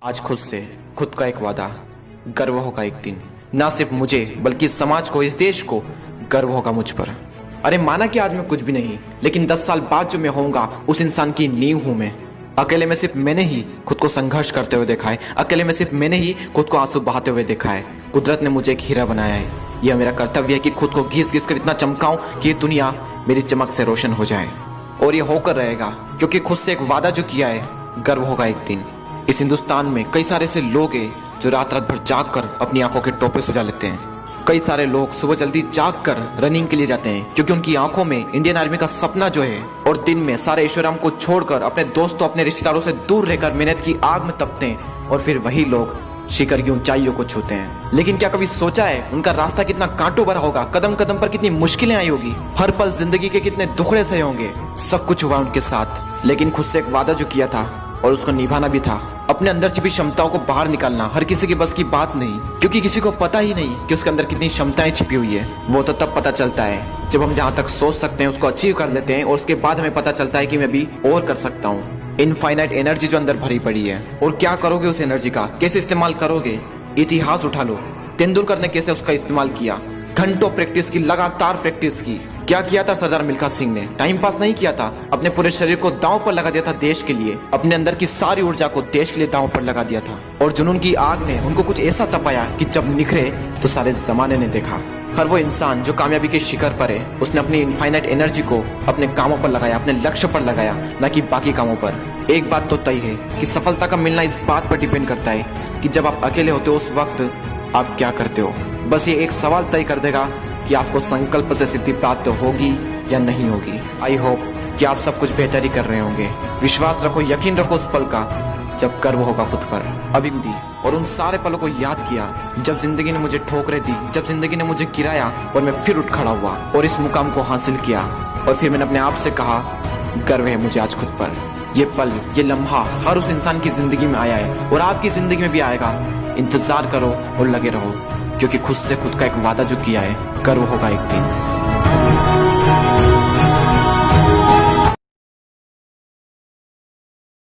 आज खुद से खुद का एक वादा, गर्व होगा एक दिन, ना सिर्फ मुझे बल्कि समाज को, इस देश को गर्व होगा मुझ पर। अरे माना कि आज मैं कुछ भी नहीं, लेकिन 10 साल बाद जो मैं होऊंगा उस इंसान की नींव हूं मैं। अकेले में सिर्फ मैंने ही खुद को संघर्ष करते हुए देखा है, अकेले में सिर्फ मैंने ही खुद को आंसू बहाते हुए देखा है। कुदरत ने मुझे एक हीरा बनाया है। यह मेरा कर्तव्य है कि खुद को घिस घिस कर इतना चमकाऊं कि ये दुनिया मेरी चमक से रोशन हो जाए। और ये होकर रहेगा, क्योंकि खुद से एक वादा जो किया है, गर्व होगा एक दिन। इस हिंदुस्तान में कई सारे ऐसे लोग हैं जो रात रात भर जाग कर अपनी आंखों के टोपे सुझा लेते हैं। कई सारे लोग सुबह जल्दी जाग कर रनिंग के लिए जाते हैं, क्योंकि उनकी आंखों में इंडियन आर्मी का सपना जो है, और दिन में सारे ऐशोआराम को छोड़कर अपने दोस्तों, अपने रिश्तेदारों से दूर रहकर मेहनत की आग में तपते हैं, और फिर वही लोग शिखर की ऊंचाइयों को छूते हैं। लेकिन क्या कभी सोचा है उनका रास्ता कितना कांटों भरा होगा, कदम कदम पर कितनी मुश्किलें आई होगी, हर पल जिंदगी के कितने दुखड़े सहे होंगे। सब कुछ हुआ उनके साथ, लेकिन खुद से एक वादा जो किया था और उसको निभाना भी था। अपने अंदर छिपी क्षमताओं को बाहर निकालना हर किसी के बस की बात नहीं, क्योंकि किसी को पता ही नहीं कि उसके अंदर कितनी क्षमताएं छिपी हुई है। वो तो तब पता चलता है जब हम जहाँ तक सोच सकते हैं उसको अचीव कर लेते हैं, और उसके बाद हमें पता चलता है कि मैं भी और कर सकता हूँ। इनफाइनाइट एनर्जी जो अंदर भरी पड़ी है, और क्या करोगे उस एनर्जी का, कैसे इस्तेमाल करोगे। इतिहास उठा लो, तेंदुलकर ने कैसे उसका इस्तेमाल किया। घंटों प्रैक्टिस की, लगातार प्रैक्टिस की। क्या किया था सरदार मिल्खा सिंह ने? टाइम पास नहीं किया था, अपने पूरे शरीर को दांव पर लगा दिया था देश के लिए। अपने अंदर की सारी ऊर्जा को देश के लिए दांव पर लगा दिया था, और जुनून की आग ने उनको कुछ ऐसा तपाया कि जब निखरे तो सारे जमाने ने देखा। हर वो इंसान जो कामयाबी के शिखर पर है, उसने अपनी इनफाइनाइट एनर्जी को अपने कामों पर लगाया, अपने लक्ष्य पर लगाया, न कि बाकी कामों पर। एक बात तो तय है कि सफलता का मिलना इस बात पर डिपेंड करता है कि जब आप अकेले होते हो उस वक्त आप क्या करते हो। बस ये एक सवाल तय कर देगा कि आपको संकल्प से सिद्धि प्राप्त होगी या नहीं होगी। आई होप कि आप सब कुछ बेहतर ही कर रहे होंगे। विश्वास रखो, यकीन रखो उस पल का जब गर्व होगा खुद पर। अभी दी और उन सारे पलों को याद किया जब जिंदगी ने मुझे ठोकरें दी, जब जिंदगी ने मुझे गिराया और मैं फिर उठ खड़ा हुआ और इस मुकाम को हासिल किया। और फिर मैंने अपने आप से कहा, गर्व है मुझे आज खुद पर। ये पल, ये लम्हा हर उस इंसान की जिंदगी में आया है और आपकी जिंदगी में भी आएगा। इंतजार करो और लगे रहो, क्योंकि खुद से खुद का एक वादा जो किया है, गर्व होगा एक दिन।